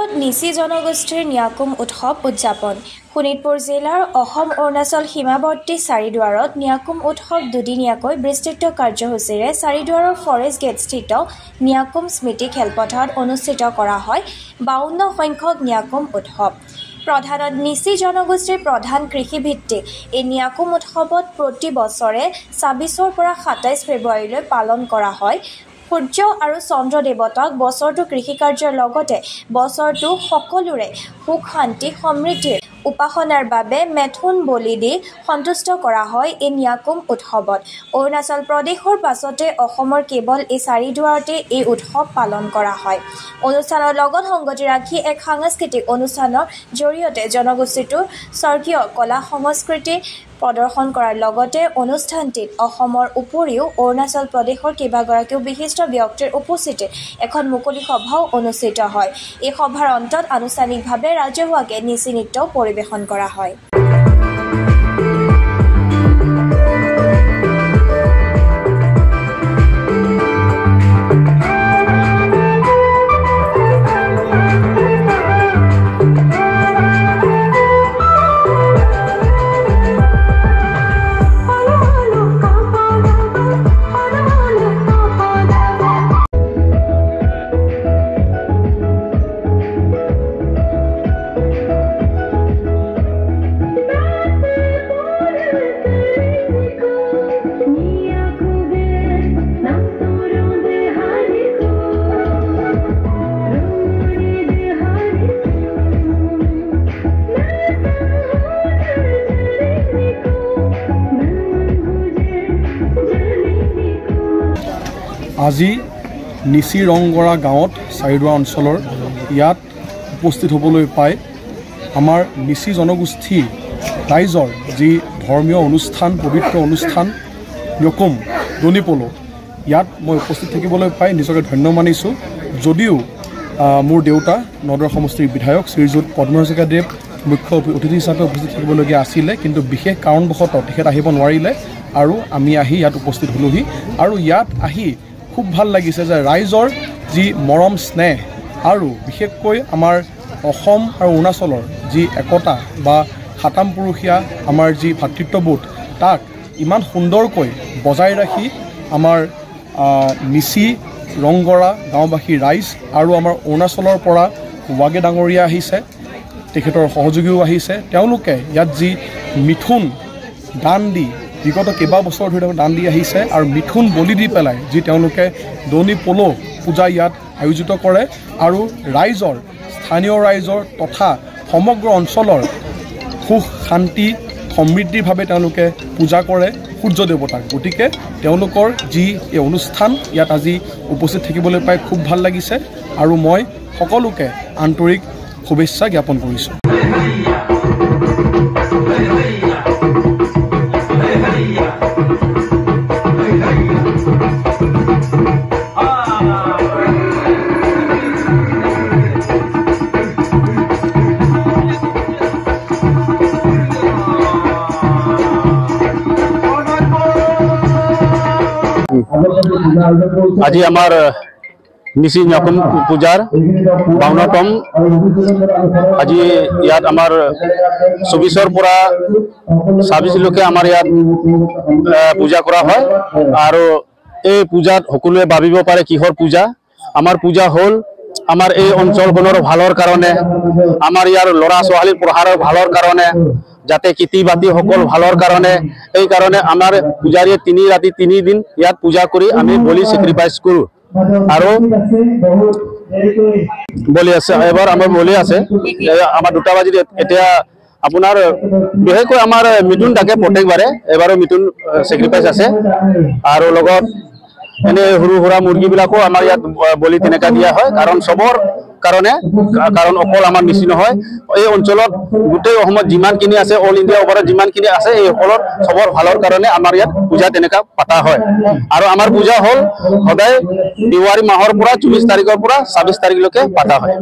শোণিতপুৰত নিচি জনগোষ্ঠীৰ ন্যাকুম উৎসৱ উদযাপন। শোণিতপুৰ জিলাৰ অসম-অৰুণাচল সীমাৱৰ্তী চাৰিদুৱাৰত ন্যাকুম উৎসৱ দুদিনীয়াকৈ বিস্তৃত কাৰ্যসূচীৰে চাৰিদুৱাৰৰ ফৰেষ্ট গেটস্থিত ন্যাকুম স্মৃতি খেলপথাৰত অনুষ্ঠিত কৰা হয় 52 সংখ্যক ন্যাকুম উৎসৱ। প্ৰধানত নিচি জনগোষ্ঠীৰ প্ৰধান কৃষিভিত্তিক এই ন্যাকুম উৎসৱত প্ৰতি বছৰে ২৬ৰ পৰা ২৭ ফেব্ৰুৱাৰীলৈ পালন কৰা হয়। সূৰ্য আৰু চন্দ্ৰ দেৱতাক বছৰটো কৃষিকাৰ্যৰ লগতে বছৰটো সকলোৰে সুখ শান্তি সমৃদ্ধিৰ উপাসনাৰ বাবে মেথুন বলি দি সন্তুষ্ট কৰা হয় এই ন্যাকুম উৎসৱত। অৰুণাচল প্ৰদেশৰ পাছতে অসমৰ কেৱল এই চাৰিদুৱাৰতে এই উৎসৱ পালন কৰা হয়। অনুষ্ঠানৰ লগত সংগতি ৰাখি এক সাংস্কৃতিক অনুষ্ঠানৰ জৰিয়তে জনগোষ্ঠীটোৰ স্বৰ্গীয় কলা সংস্কৃতি প্ৰদৰ্শন কৰাৰ লগতে অনুষ্ঠানটিত অসমৰ উপৰিও অৰুণাচল প্ৰদেশৰ কেইবাগৰাকীও বিশিষ্ট ব্যক্তিৰ উপস্থিতিত এখন মুকলি সভাও অনুষ্ঠিত হয়। এই সভাৰ অন্তত আনুষ্ঠানিকভাৱে ৰাজহুৱাকে নিচি নৃত্য পৰিৱেশন কৰা হয়। আজি নিচি ৰংগৰা গাঁৱত চাৰিদুৱাৰ অঞ্চলৰ ইয়াত উপস্থিত হ'বলৈ পাই আমাৰ নিচি জনগোষ্ঠী ৰাইজৰ যি ধৰ্মীয় অনুষ্ঠান পবিত্ৰ অনুষ্ঠান ন্যাকুম দনিপলো ইয়াত মই উপস্থিত থাকিবলৈ পাই নিজকে ধন্য মানিছোঁ। যদিও মোৰ দেউতা নদৰ সমষ্টিৰ বিধায়ক শ্ৰীযুত পদ্মহাজৰিকাদেৱ মুখ্য অতিথি হিচাপে উপস্থিত থাকিবলগীয়া আছিলে, কিন্তু বিশেষ কাৰণবশতঃ তেখেত আহিব নোৱাৰিলে আৰু আমি আহি ইয়াত উপস্থিত হ'লোহি। আৰু ইয়াত আহি খুব ভাল লাগিছে যে ৰাইজৰ যি মৰম স্নেহ আৰু বিশেষকৈ আমাৰ অসম আৰু অৰুণাচলৰ যি একতা বা সাতাম পুৰুষীয়া আমাৰ যি ভাতৃত্ববোধ তাক ইমান সুন্দৰকৈ বজাই ৰাখি আমাৰ নিচি ৰংগৰা গাঁওবাসী ৰাইজ আৰু আমাৰ অৰুণাচলৰ পৰা ৱাগে ডাঙৰীয়া আহিছে, তেখেতৰ সহযোগীও আহিছে। তেওঁলোকে ইয়াত যি মিথুন দান দি বিগত কেইবা বছৰ ধৰি দান দি আহিছে আৰু মিথুন বলি দি পেলাই যি তেওঁলোকে দনি পলো পূজা ইয়াত আয়োজিত কৰে আৰু ৰাইজৰ স্থানীয় ৰাইজৰ তথা সমগ্ৰ অঞ্চলৰ সুখ শান্তি সমৃদ্ধিভাৱে তেওঁলোকে পূজা কৰে সূৰ্য দেৱতাক। গতিকে তেওঁলোকৰ যি এই অনুষ্ঠান ইয়াত আজি উপস্থিত থাকিবলৈ পাই খুব ভাল লাগিছে আৰু মই সকলোকে আন্তৰিক শুভেচ্ছা জ্ঞাপন কৰিছোঁ। আজি আমাৰ নিচি ন্যাকুম পূজাৰ 52তম আজি ইয়াত আমাৰ 24ৰ পৰা 26লৈকে আমাৰ ইয়াত পূজা কৰা হয়। আৰু এই পূজাত সকলোৱে ভাবিব পাৰে কিহৰ পূজা। আমাৰ পূজা হ'ল আমাৰ এই অঞ্চলখনৰ ভালৰ কাৰণে, আমাৰ ইয়াৰ ল'ৰা ছোৱালীৰ পঢ়াৰ ভালৰ কাৰণে, যাতে খেতি বাতি সকল ভালৰ কাৰণে। এই কাৰণে আমাৰ পূজাৰীয়ে 3 ৰাতি 3 দিন ইয়াত পূজা কৰি আমি বলি চেক্ৰিফাইচ কৰোঁ। আৰু বলি আছে, এবাৰ আমাৰ বলি আছে আমাৰ 2টা বাজিত। এতিয়া আপোনাৰ বিশেষকৈ আমাৰ মিথুন থাকে প্ৰত্যেকবাৰে, এবাৰো মিথুন চেক্ৰিফাইচ আছে। আৰু লগত এনে সৰু সুৰা মুৰ্গীবিলাকো আমাৰ ইয়াত বলি তেনেকা দিয়া হয়, কাৰণ চবৰ কাৰণে, কাৰণ অকল আমাৰ নিচি নহয়, এই অঞ্চলত গোটেই অসমত যিমানখিনি আছে, অল ইণ্ডিয়া ওপৰত যিমানখিনি আছে, এই সকলৰ চবৰ ভালৰ কাৰণে আমাৰ ইয়াত পূজা তেনেকা পতা হয়। আৰু আমাৰ পূজা হ'ল সদায় ফেব্ৰুৱাৰী মাহৰ পৰা 24 তাৰিখৰ পৰা 26 তাৰিখলৈকে পতা হয়।